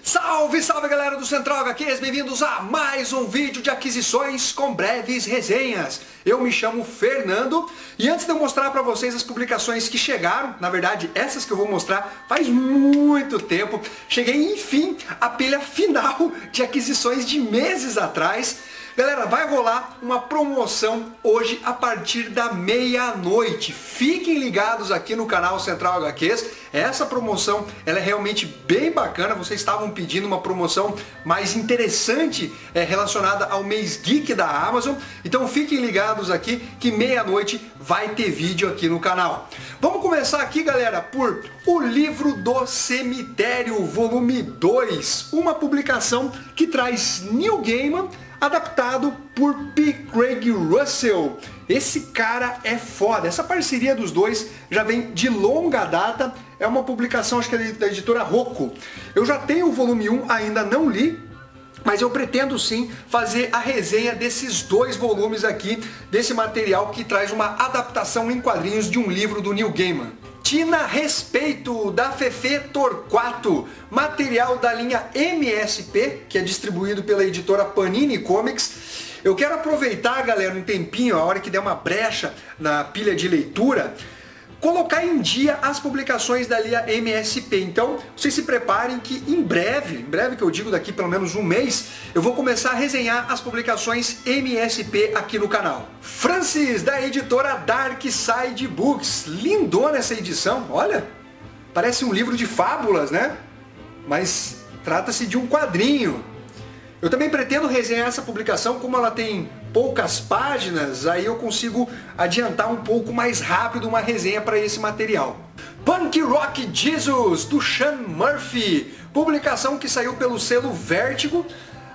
Salve, salve galera do Central HQs, bem-vindos a mais um vídeo de aquisições com breves resenhas. Eu me chamo Fernando e antes de eu mostrar para vocês as publicações que chegaram, na verdade essas que eu vou mostrar faz muito tempo, cheguei enfim à pilha final de aquisições de meses atrás. Galera, vai rolar uma promoção hoje a partir da meia-noite. Fiquem ligados aqui no canal Central HQs. Essa promoção ela é realmente bem bacana. Vocês estavam pedindo uma promoção mais interessante relacionada ao mês geek da Amazon. Então fiquem ligados aqui que meia-noite vai ter vídeo aqui no canal. Vamos começar aqui, galera, por O Livro do Cemitério, volume 2. Uma publicação que traz Neil Gaiman, adaptado por P. Craig Russell. Esse cara é foda. Essa parceria dos dois já vem de longa data. É uma publicação, acho que é da editora Rocco. Eu já tenho o volume 1, ainda não li, mas eu pretendo sim fazer a resenha desses dois volumes aqui, desse material que traz uma adaptação em quadrinhos de um livro do Neil Gaiman. Tina Respeito, da Fefe Torquato, material da linha MSP, que é distribuído pela editora Panini Comics. Eu quero aproveitar, galera, um tempinho, a hora que der uma brecha na pilha de leitura, colocar em dia as publicações da linha MSP. Então, vocês se preparem que em breve que eu digo daqui pelo menos um mês, eu vou começar a resenhar as publicações MSP aqui no canal. Francis, da editora Dark Side Books. Lindona essa edição, olha, parece um livro de fábulas, né? Mas trata-se de um quadrinho. Eu também pretendo resenhar essa publicação, como ela tem poucas páginas, aí eu consigo adiantar um pouco mais rápido uma resenha para esse material. Punk Rock Jesus, do Sean Murphy, publicação que saiu pelo selo Vértigo.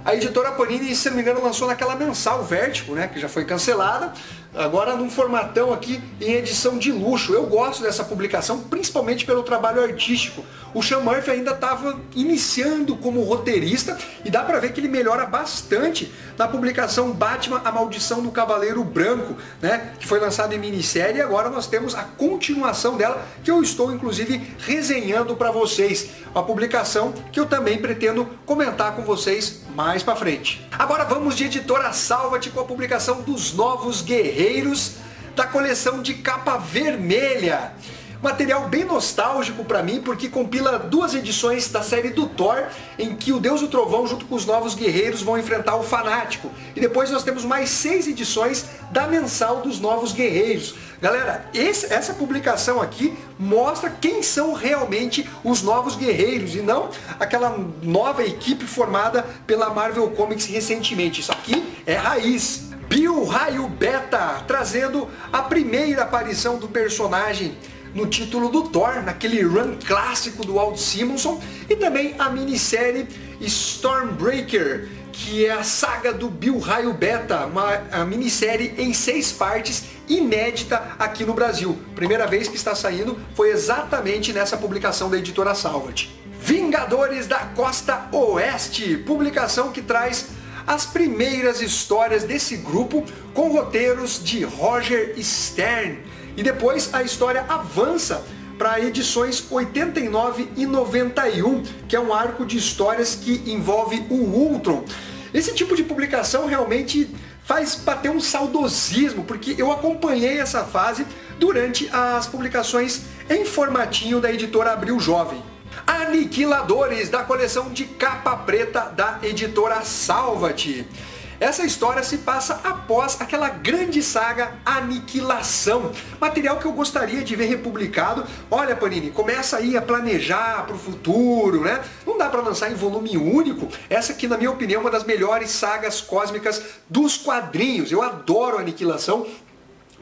A editora Panini, se não me engano, lançou naquela mensal Vértigo, né, que já foi cancelada, agora num formatão aqui em edição de luxo. Eu gosto dessa publicação, principalmente pelo trabalho artístico. O Sean Murphy ainda estava iniciando como roteirista e dá pra ver que ele melhora bastante na publicação Batman, a Maldição do Cavaleiro Branco, né, que foi lançada em minissérie, e agora nós temos a continuação dela, que eu estou inclusive resenhando para vocês. Uma publicação que eu também pretendo comentar com vocês mais pra frente. Agora vamos de editora Salvat com a publicação dos Novos Guerreiros, da coleção de capa vermelha. Material bem nostálgico pra mim, porque compila duas edições da série do Thor, em que o Deus do Trovão junto com os Novos Guerreiros vão enfrentar o Fanático. E depois nós temos mais 6 edições da mensal dos Novos Guerreiros. Galera, essa publicação aqui mostra quem são realmente os Novos Guerreiros e não aquela nova equipe formada pela Marvel Comics recentemente. Isso aqui é raiz. Bill Raio Beta, trazendo a primeira aparição do personagem no título do Thor, naquele run clássico do Walt Simonson, e também a minissérie Stormbreaker, que é a saga do Bill Raio Beta, uma minissérie em 6 partes, inédita aqui no Brasil. Primeira vez que está saindo foi exatamente nessa publicação da editora Salvat. Vingadores da Costa Oeste, publicação que traz as primeiras histórias desse grupo com roteiros de Roger Stern. E depois a história avança para edições 89 e 91, que é um arco de histórias que envolve o Ultron. Esse tipo de publicação realmente faz bater um saudosismo, porque eu acompanhei essa fase durante as publicações em formatinho da editora Abril Jovem. Aniquiladores, da coleção de capa preta da editora Salvat. Essa história se passa após aquela grande saga Aniquilação, material que eu gostaria de ver republicado. Olha, Panini, começa aí a planejar para o futuro, né? Não dá para lançar em volume único. Essa aqui, na minha opinião, é uma das melhores sagas cósmicas dos quadrinhos. Eu adoro Aniquilação.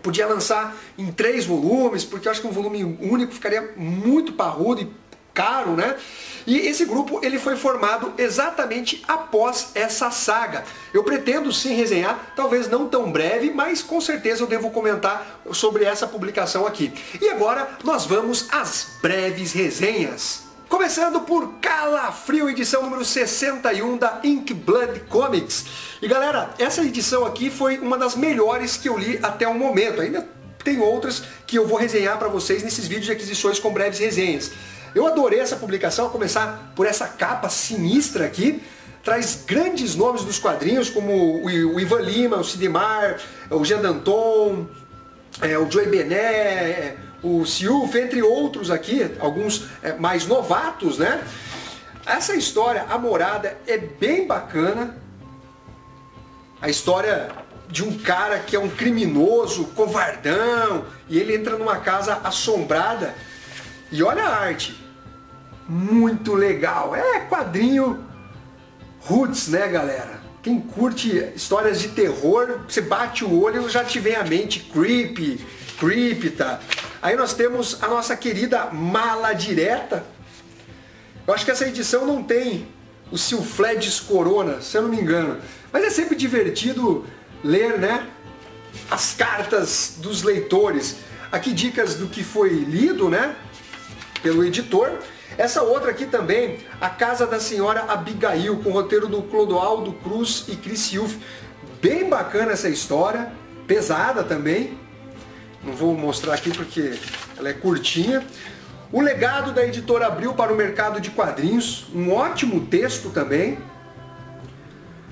Podia lançar em 3 volumes, porque eu acho que um volume único ficaria muito parrudo e caro, né? E esse grupo ele foi formado exatamente após essa saga. Eu pretendo sim resenhar, talvez não tão breve, mas com certeza eu devo comentar sobre essa publicação aqui. E agora nós vamos às breves resenhas. Começando por Calafrio, edição número 61 da Inkblood Comics. E galera, essa edição aqui foi uma das melhores que eu li até o momento. Ainda tem outras que eu vou resenhar para vocês nesses vídeos de aquisições com breves resenhas. Eu adorei essa publicação, a começar por essa capa sinistra aqui. Traz grandes nomes dos quadrinhos, como o Ivan Lima, o Sidmar, o Jean Danton, o Joey Bené, o Siuf, entre outros aqui, alguns mais novatos, né? Essa história, A Morada, é bem bacana. A história de um cara que é um criminoso, covardão, e ele entra numa casa assombrada. E olha a arte, muito legal. É quadrinho roots, né, galera? Quem curte histórias de terror, você bate o olho e já te vem à mente Crypta. Aí nós temos a nossa querida Mala Direta. Eu acho que essa edição não tem o Silfledes Corona, se eu não me engano. Mas é sempre divertido ler, né, as cartas dos leitores. Aqui dicas do que foi lido, né, pelo editor. Essa outra aqui também, A Casa da Senhora Abigail, com o roteiro do Clodoaldo Cruz e Chris Silf. Bem bacana essa história, pesada também. Não vou mostrar aqui porque ela é curtinha. O Legado, da editora Abril para o Mercado de Quadrinhos, um ótimo texto também.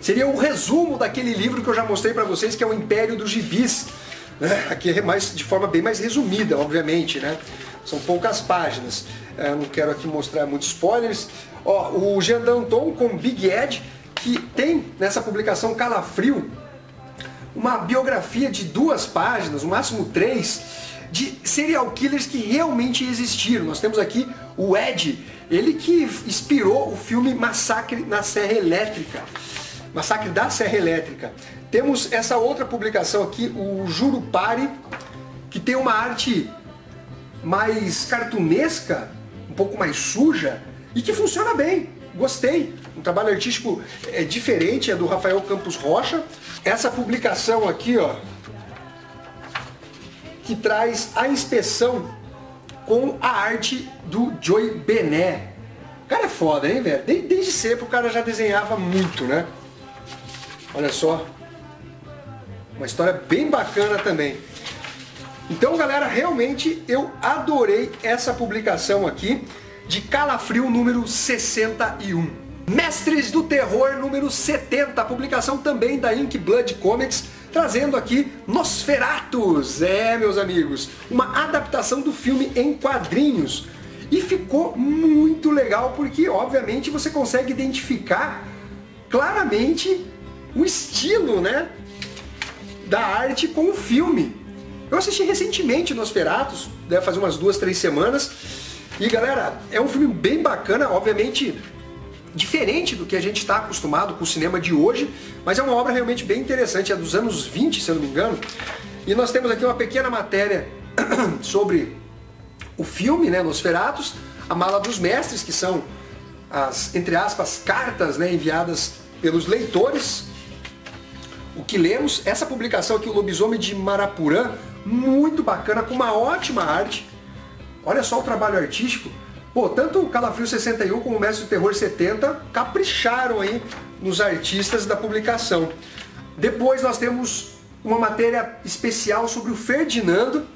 Seria o resumo daquele livro que eu já mostrei para vocês, que é o Império dos Gibis. Aqui é de forma bem mais resumida, obviamente, né? São poucas páginas. Não quero aqui mostrar muitos spoilers. Ó, o Jean Danton com Big Ed, que tem nessa publicação Calafrio uma biografia de 2 páginas, no máximo 3, de serial killers que realmente existiram. Nós temos aqui o Ed, ele que inspirou o filme Massacre na Serra Elétrica. Massacre da Serra Elétrica. Temos essa outra publicação aqui, o Jurupari, que tem uma arte mais cartunesca, um pouco mais suja, e que funciona bem. Gostei. Um trabalho artístico diferente, é do Rafael Campos Rocha. Essa publicação aqui, ó, que traz a inspeção com a arte do Joey Bené. O cara é foda, hein, velho? Desde sempre o cara já desenhava muito, né? Olha só. Uma história bem bacana também. Então, galera, realmente eu adorei essa publicação aqui de Calafrio número 61. Mestres do Terror número 70, publicação também da Ink Blood Comics, trazendo aqui Nosferatus. Meus amigos, uma adaptação do filme em quadrinhos. E ficou muito legal porque, obviamente, você consegue identificar claramente o estilo, né, da arte com o filme. Eu assisti recentemente Nosferatus, deve fazer umas 2, 3 semanas. E galera, é um filme bem bacana, obviamente diferente do que a gente está acostumado com o cinema de hoje, mas é uma obra realmente bem interessante, é dos anos 20, se eu não me engano. E nós temos aqui uma pequena matéria sobre o filme, né, Nosferatus, A Mala dos Mestres, que são as, entre aspas, cartas, né, enviadas pelos leitores. O que lemos, essa publicação aqui, O Lobisomem de Marapurã, muito bacana, com uma ótima arte. Olha só o trabalho artístico. Pô, tanto o Calafrio 61 como o Mestre do Terror 70 capricharam aí nos artistas da publicação. Depois nós temos uma matéria especial sobre o Ferdinando.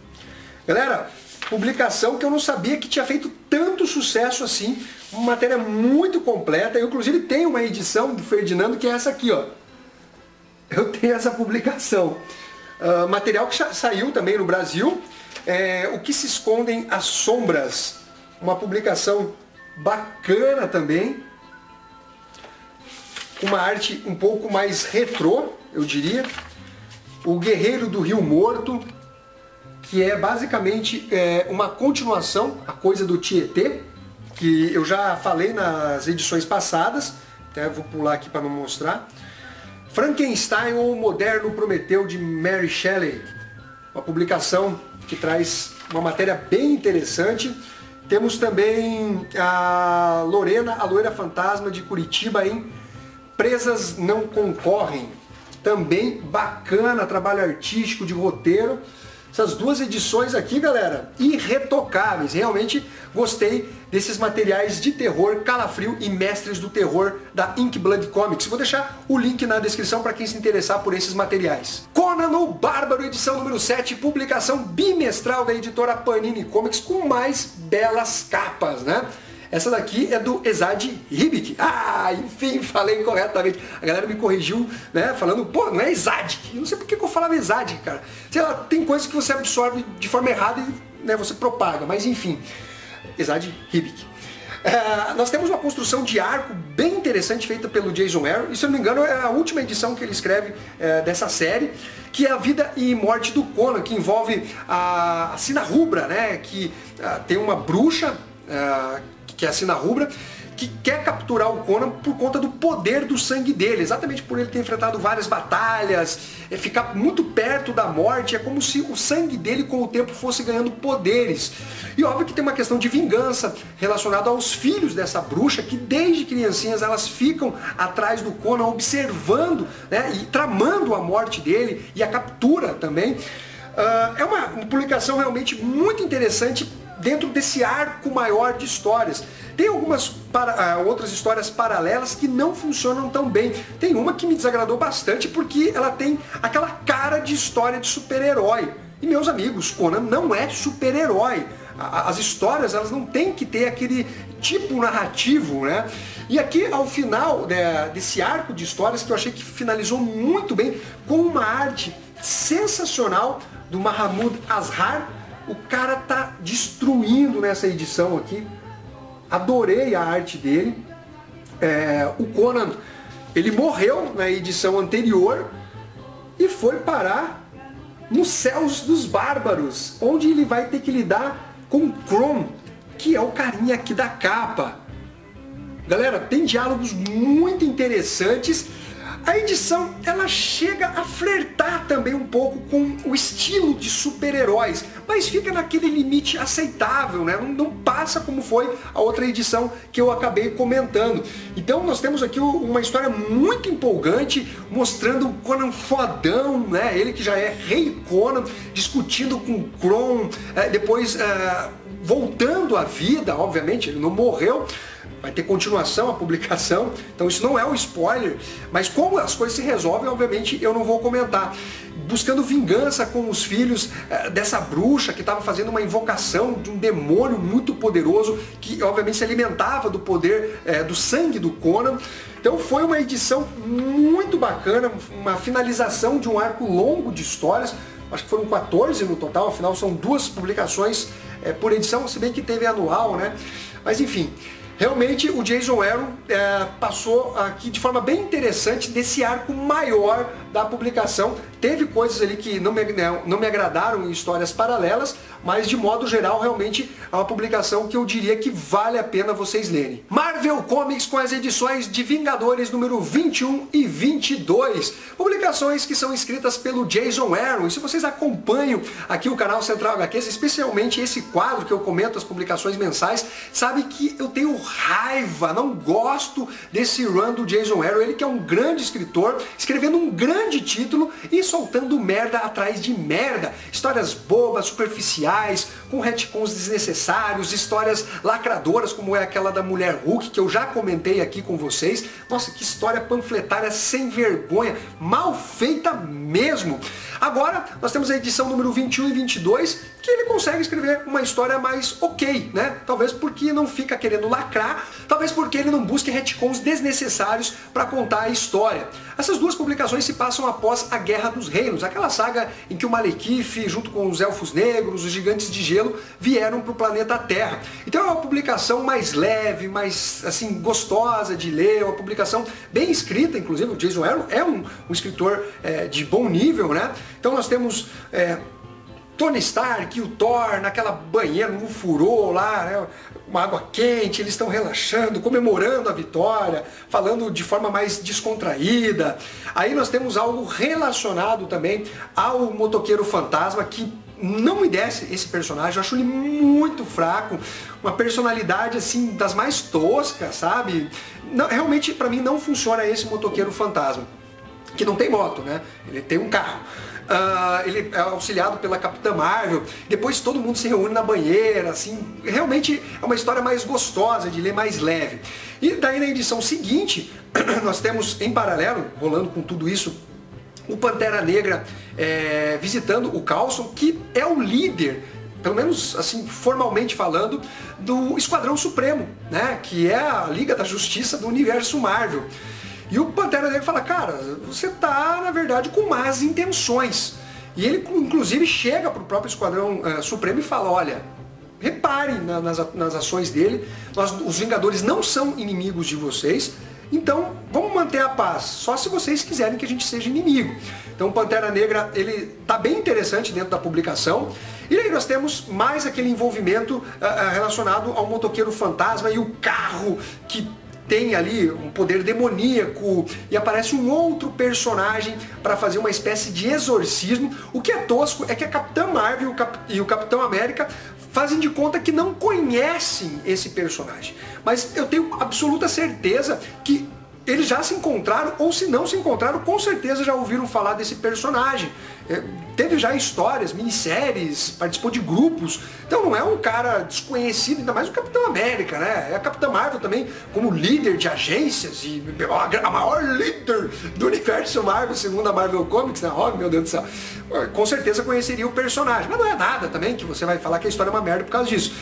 Galera, publicação que eu não sabia que tinha feito tanto sucesso assim. Uma matéria muito completa. Eu, inclusive, tenho uma edição do Ferdinando que é essa aqui, ó. Eu tenho essa publicação. Material que saiu também no Brasil. O que se escondem as sombras. Uma publicação bacana também. Uma arte um pouco mais retrô, eu diria. O Guerreiro do Rio Morto, que é basicamente uma continuação, a coisa do Tietê, que eu já falei nas edições passadas. Até vou pular aqui para não mostrar. Frankenstein ou o Moderno Prometeu, de Mary Shelley. Uma publicação que traz uma matéria bem interessante. Temos também a Lorena, a Loira Fantasma, de Curitiba, em Presas Não Concorrem. Também bacana, trabalho artístico de roteiro. Essas duas edições aqui, galera, irretocáveis. Realmente gostei desses materiais de terror, Calafrio e Mestres do Terror da Inkblood Comics. Vou deixar o link na descrição para quem se interessar por esses materiais. Conan o Bárbaro, edição número 7, publicação bimestral da editora Panini Comics, com mais belas capas, né? Essa daqui é do Esad Ribic. Ah, enfim, falei corretamente. A galera me corrigiu, né, falando, pô, não é Esad. Eu não sei por que eu falava Esad, cara. Sei lá, tem coisas que você absorve de forma errada e, né, você propaga. Mas enfim, Esad Ribic. Nós temos uma construção de arco bem interessante feita pelo Jason Aaron. E se eu não me engano é a última edição que ele escreve dessa série, que é a vida e morte do Conan, que envolve a Sina Rubra, né, que tem uma bruxa, que é a Sina Rubra, que quer capturar o Conan por conta do poder do sangue dele, exatamente por ele ter enfrentado várias batalhas, ficar muito perto da morte, é como se o sangue dele com o tempo fosse ganhando poderes. E óbvio que tem uma questão de vingança relacionada aos filhos dessa bruxa, que desde criancinhas elas ficam atrás do Conan, observando, né, e tramando a morte dele e a captura também. É uma publicação realmente muito interessante dentro desse arco maior de histórias. Tem algumas outras histórias paralelas que não funcionam tão bem. Tem uma que me desagradou bastante porque ela tem aquela cara de história de super-herói. E meus amigos, Conan não é super-herói. As histórias, elas não têm que ter aquele tipo narrativo, né? E aqui, ao final desse arco de histórias, que eu achei que finalizou muito bem, com uma arte sensacional do Mahmoud Asrar. O cara tá destruindo nessa edição aqui. Adorei a arte dele. O Conan, ele morreu na edição anterior e foi parar nos céus dos bárbaros, onde ele vai ter que lidar com Kron, que é o carinha aqui da capa. Galera, tem diálogos muito interessantes. A edição, ela chega a flertar também um pouco com o estilo de super-heróis, mas fica naquele limite aceitável, né? Não passa como foi a outra edição que eu acabei comentando. Então nós temos aqui uma história muito empolgante, mostrando o Conan fodão, né? Ele que já é rei Conan, discutindo com Kron, depois voltando à vida, obviamente, ele não morreu. Vai ter continuação a publicação, então isso não é um spoiler, mas como as coisas se resolvem, obviamente eu não vou comentar. Buscando vingança com os filhos dessa bruxa que estava fazendo uma invocação de um demônio muito poderoso, que obviamente se alimentava do poder do sangue do Conan. Então foi uma edição muito bacana, uma finalização de um arco longo de histórias. Acho que foram 14 no total, afinal são 2 publicações por edição, se bem que teve anual, né? Mas enfim. Realmente o Jason Aaron passou aqui de forma bem interessante desse arco maior da publicação. Teve coisas ali que não me agradaram em histórias paralelas, mas de modo geral realmente é uma publicação que eu diria que vale a pena vocês lerem. Marvel Comics com as edições de Vingadores número 21 e 22. Publicações que são escritas pelo Jason Aaron. E se vocês acompanham aqui o canal Central HQs, especialmente esse quadro que eu comento as publicações mensais, sabe que eu tenho raiva, não gosto desse run do Jason Aaron. Ele que é um grande escritor, escrevendo um grande título e soltando merda atrás de merda. Histórias bobas, superficiais, com retcons desnecessários, histórias lacradoras, como é aquela da Mulher Hulk, que eu já comentei aqui com vocês. Nossa, que história panfletária sem vergonha, mal feita mesmo. Agora, nós temos a edição número 21 e 22, que ele consegue escrever uma história mais ok, né? Talvez porque não fica querendo lacrar, talvez porque ele não busque retcons desnecessários para contar a história. Essas duas publicações se passam após a Guerra dos Reinos, aquela saga em que o Malekith, junto com os Elfos Negros, os Gigantes de Gelo, vieram para o planeta Terra. Então é uma publicação mais leve, mais assim, gostosa de ler, uma publicação bem escrita, inclusive o Jason Aaron é um escritor de bom nível, né? Então nós temos Tony Stark e o Thor naquela banheira, no furô lá, né? Uma água quente, eles estão relaxando, comemorando a vitória, falando de forma mais descontraída. Aí nós temos algo relacionado também ao Motoqueiro Fantasma, que não me desce esse personagem, eu acho ele muito fraco, uma personalidade assim das mais toscas, sabe? Não, realmente para mim não funciona esse Motoqueiro Fantasma. que não tem moto, né? Ele tem um carro. Ele é auxiliado pela Capitã Marvel, depois todo mundo se reúne na banheira, assim, realmente é uma história mais gostosa de ler, mais leve. E daí na edição seguinte, nós temos em paralelo, rolando com tudo isso, o Pantera Negra visitando o Coulson, que é o líder, pelo menos assim formalmente falando, do Esquadrão Supremo, né? Que é a Liga da Justiça do universo Marvel. E o Pantera Negra fala, cara, você tá, na verdade, com más intenções. E ele, inclusive, chega pro próprio Esquadrão Supremo e fala, olha, reparem nas ações dele, os Vingadores não são inimigos de vocês, então vamos manter a paz, só se vocês quiserem que a gente seja inimigo. Então o Pantera Negra, ele tá bem interessante dentro da publicação. E aí nós temos mais aquele envolvimento relacionado ao motoqueiro fantasma e o carro que tem ali um poder demoníaco e aparece um outro personagem para fazer uma espécie de exorcismo. O que é tosco é que a Capitã Marvel e o Capitão América fazem de conta que não conhecem esse personagem. Mas eu tenho absoluta certeza que eles já se encontraram, ou se não se encontraram, com certeza já ouviram falar desse personagem. Teve já histórias, minisséries, participou de grupos, então não é um cara desconhecido, ainda mais o Capitão América, né? É a Capitã Marvel também, como líder de agências, e a maior líder do universo Marvel, segundo a Marvel Comics, né? Oh, meu Deus do céu. Com certeza conheceria o personagem, mas não é nada também que você vai falar que a história é uma merda por causa disso.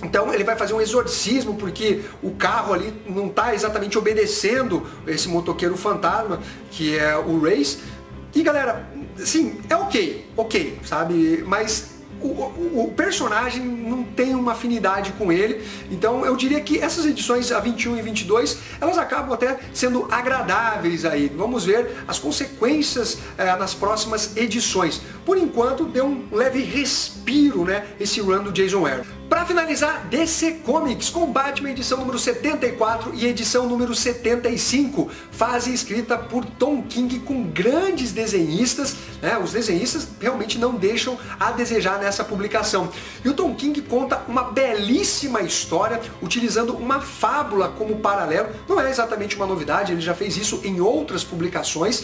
Então ele vai fazer um exorcismo porque o carro ali não está exatamente obedecendo esse motoqueiro fantasma, que é o Race. E galera, assim, é ok, sabe? Mas o personagem não tem uma afinidade com ele, então eu diria que essas edições, a 21 e 22, elas acabam até sendo agradáveis aí. Vamos ver as consequências nas próximas edições. Por enquanto, deu um leve respiro, né, esse run do Jason Aaron. Para finalizar, DC Comics com Batman edição número 74 e edição número 75, fase escrita por Tom King com grandes desenhistas, né? Os desenhistas realmente não deixam a desejar nessa publicação. E o Tom King conta uma belíssima história utilizando uma fábula como paralelo. Não é exatamente uma novidade, ele já fez isso em outras publicações,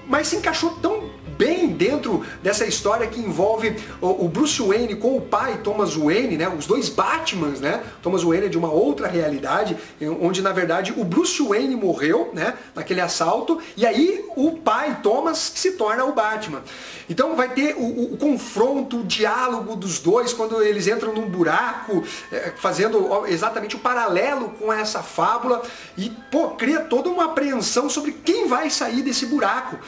mas se encaixou tão bem dentro dessa história que envolve o Bruce Wayne com o pai Thomas Wayne, né? Os dois Batmans, né? Thomas Wayne é de uma outra realidade, onde na verdade o Bruce Wayne morreu, né? Naquele assalto, e aí o pai Thomas se torna o Batman. Então vai ter o confronto, o diálogo dos dois quando eles entram num buraco, fazendo exatamente o paralelo com essa fábula e, pô, cria toda uma apreensão sobre quem vai sair desse buraco.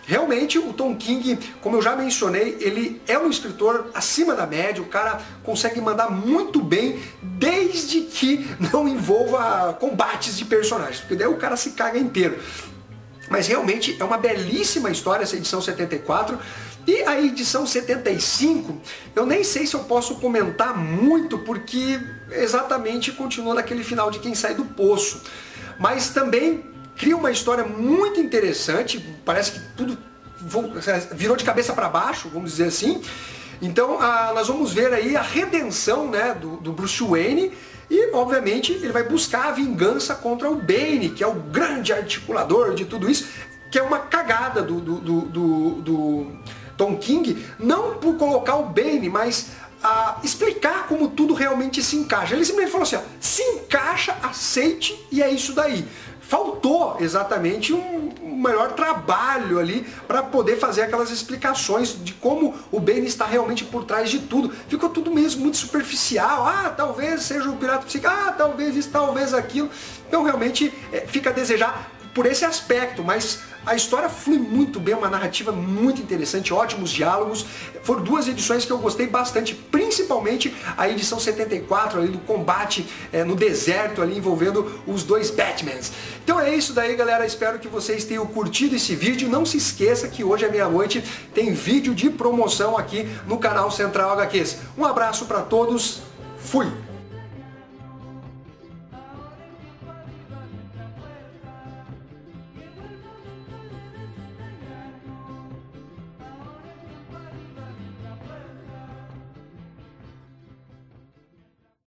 Realmente o Tom King, como eu já mencionei, ele é um escritor acima da média, o cara consegue mandar muito bem, desde que não envolva combates de personagens, porque daí o cara se caga inteiro. Mas realmente é uma belíssima história essa edição 74, e a edição 75, eu nem sei se eu posso comentar muito, porque exatamente continua naquele final de Quem Sai do Poço. Mas também cria uma história muito interessante, parece que tudo virou de cabeça para baixo, vamos dizer assim. Então nós vamos ver aí a redenção, né, do Bruce Wayne, e obviamente ele vai buscar a vingança contra o Bane, que é o grande articulador de tudo isso, que é uma cagada do Tom King, não por colocar o Bane, mas explicar como tudo realmente se encaixa. Ele simplesmente falou assim, ó, se encaixa, aceite, e é isso daí. Faltou exatamente um melhor trabalho ali para poder fazer aquelas explicações de como o Bane está realmente por trás de tudo. Ficou tudo mesmo muito superficial. Talvez seja o Pirata Psíquico, talvez isso, talvez aquilo. Então realmente fica a desejar por esse aspecto, mas a história flui muito bem, uma narrativa muito interessante, ótimos diálogos. Foram duas edições que eu gostei bastante, principalmente a edição 74 ali do combate no deserto ali envolvendo os dois Batmans. Então é isso daí, galera, espero que vocês tenham curtido esse vídeo. Não se esqueça que hoje à meia-noite tem vídeo de promoção aqui no canal Central HQs. Um abraço para todos, fui!